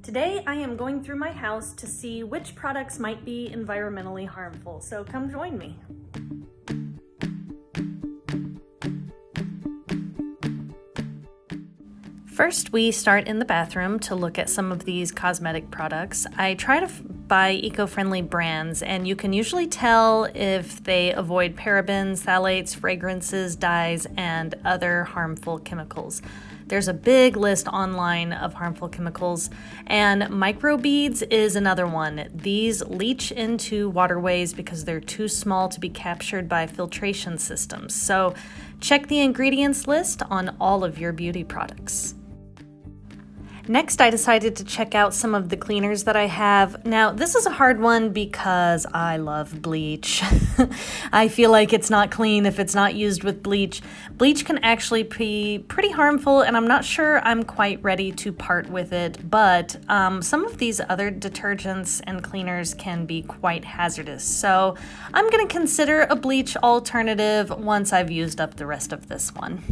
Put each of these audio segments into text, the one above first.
Today I am going through my house to see which products might be environmentally harmful, so come join me. First, we start in the bathroom to look at some of these cosmetic products. I try to buy eco-friendly brands, and you can usually tell if they avoid parabens, phthalates, fragrances, dyes, and other harmful chemicals. There's a big list online of harmful chemicals, and microbeads is another one. These leach into waterways because they're too small to be captured by filtration systems. So check the ingredients list on all of your beauty products. Next, I decided to check out some of the cleaners that I have. Now, this is a hard one because I love bleach. I feel like it's not clean if it's not used with bleach. Bleach can actually be pretty harmful, and I'm not sure I'm quite ready to part with it, but some of these other detergents and cleaners can be quite hazardous. So I'm going to consider a bleach alternative once I've used up the rest of this one.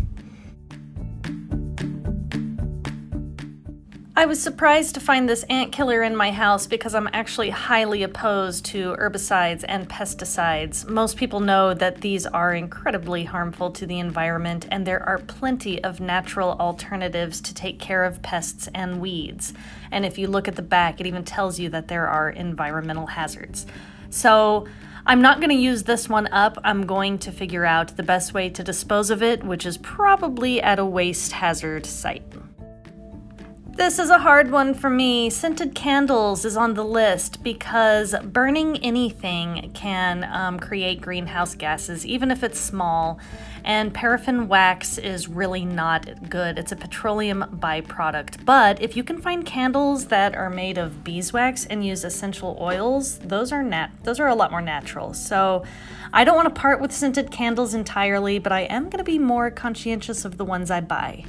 I was surprised to find this ant killer in my house because I'm actually highly opposed to herbicides and pesticides. Most people know that these are incredibly harmful to the environment, and there are plenty of natural alternatives to take care of pests and weeds. And if you look at the back, it even tells you that there are environmental hazards. So I'm not going to use this one up. I'm going to figure out the best way to dispose of it, which is probably at a waste hazard site. This is a hard one for me. Scented candles is on the list because burning anything can create greenhouse gases, even if it's small. And paraffin wax is really not good. It's a petroleum byproduct. But if you can find candles that are made of beeswax and use essential oils, those are a lot more natural. So I don't want to part with scented candles entirely, but I am going to be more conscientious of the ones I buy.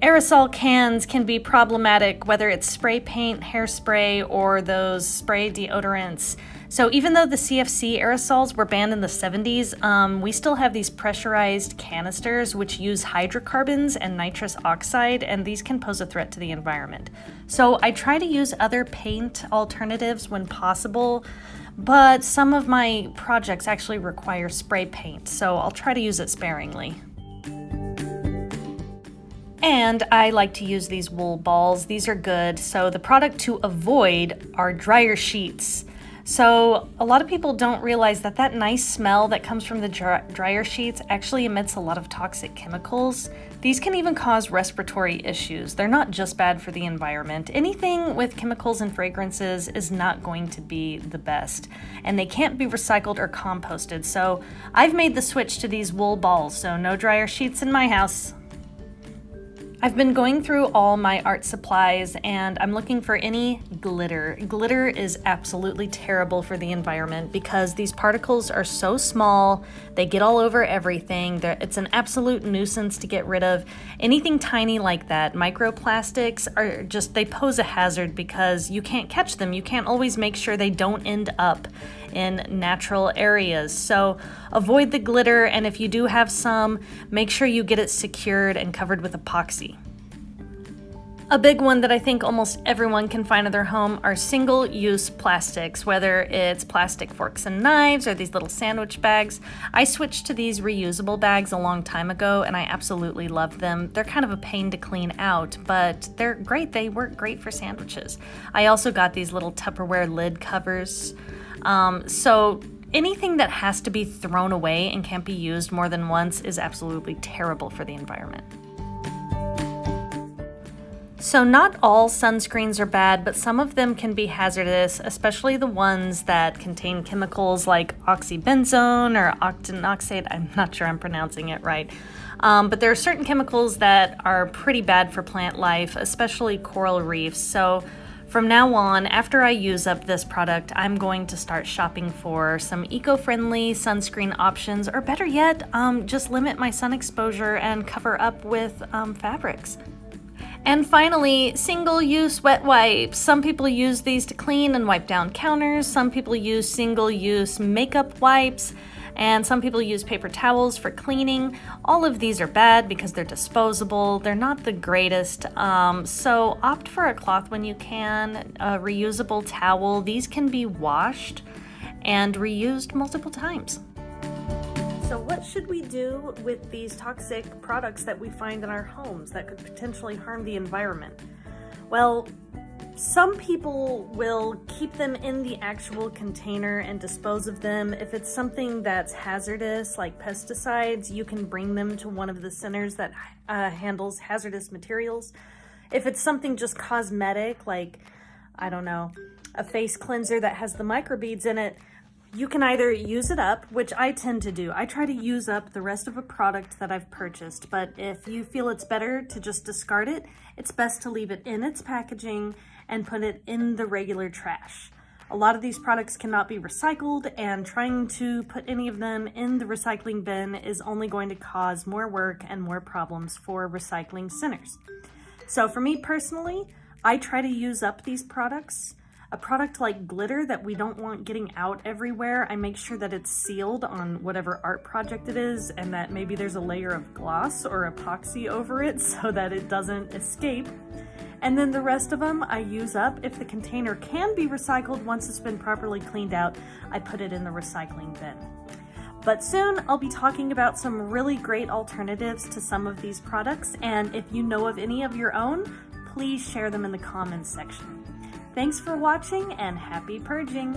Aerosol cans can be problematic, whether it's spray paint, hairspray, or those spray deodorants. So even though the CFC aerosols were banned in the 70s, we still have these pressurized canisters which use hydrocarbons and nitrous oxide, and these can pose a threat to the environment. So I try to use other paint alternatives when possible, but some of my projects actually require spray paint, so I'll try to use it sparingly. And I like to use these wool balls. These are good. So the product to avoid are dryer sheets. So a lot of people don't realize that that nice smell that comes from the dryer sheets actually emits a lot of toxic chemicals. These can even cause respiratory issues. They're not just bad for the environment. Anything with chemicals and fragrances is not going to be the best, and they can't be recycled or composted. So I've made the switch to these wool balls, so no dryer sheets in my house. I've been going through all my art supplies and I'm looking for any glitter. Glitter is absolutely terrible for the environment because these particles are so small, they get all over everything. It's an absolute nuisance to get rid of. Anything tiny like that, microplastics, they pose a hazard because you can't catch them. You can't always make sure they don't end up in natural areas. So avoid the glitter, and if you do have some, make sure you get it secured and covered with epoxy. A big one that I think almost everyone can find in their home are single-use plastics, whether it's plastic forks and knives or these little sandwich bags. I switched to these reusable bags a long time ago and I absolutely love them. They're kind of a pain to clean out, but they're great. They work great for sandwiches. I also got these little Tupperware lid covers. So anything that has to be thrown away and can't be used more than once is absolutely terrible for the environment. So not all sunscreens are bad, but some of them can be hazardous, especially the ones that contain chemicals like oxybenzone or octinoxate. I'm not sure I'm pronouncing it right. But there are certain chemicals that are pretty bad for plant life, especially coral reefs. So from now on, after I use up this product, I'm going to start shopping for some eco-friendly sunscreen options, or better yet, just limit my sun exposure and cover up with fabrics. And finally, single-use wet wipes. Some people use these to clean and wipe down counters. Some people use single-use makeup wipes. And some people use paper towels for cleaning. All of these are bad because they're disposable. They're not the greatest. So opt for a cloth when you can, a reusable towel. These can be washed and reused multiple times. So what should we do with these toxic products that we find in our homes that could potentially harm the environment? Well, some people will keep them in the actual container and dispose of them. If it's something that's hazardous, like pesticides, you can bring them to one of the centers that handles hazardous materials. If it's something just cosmetic, like, I don't know, a face cleanser that has the microbeads in it, you can either use it up, which I tend to do. I try to use up the rest of a product that I've purchased, but if you feel it's better to just discard it, it's best to leave it in its packaging and put it in the regular trash. A lot of these products cannot be recycled, and trying to put any of them in the recycling bin is only going to cause more work and more problems for recycling centers. So for me personally, I try to use up these products. A product like glitter that we don't want getting out everywhere, I make sure that it's sealed on whatever art project it is, and that maybe there's a layer of gloss or epoxy over it so that it doesn't escape. And then the rest of them I use up. If the container can be recycled once it's been properly cleaned out, I put it in the recycling bin. But soon I'll be talking about some really great alternatives to some of these products, and if you know of any of your own, please share them in the comments section. Thanks for watching and happy purging!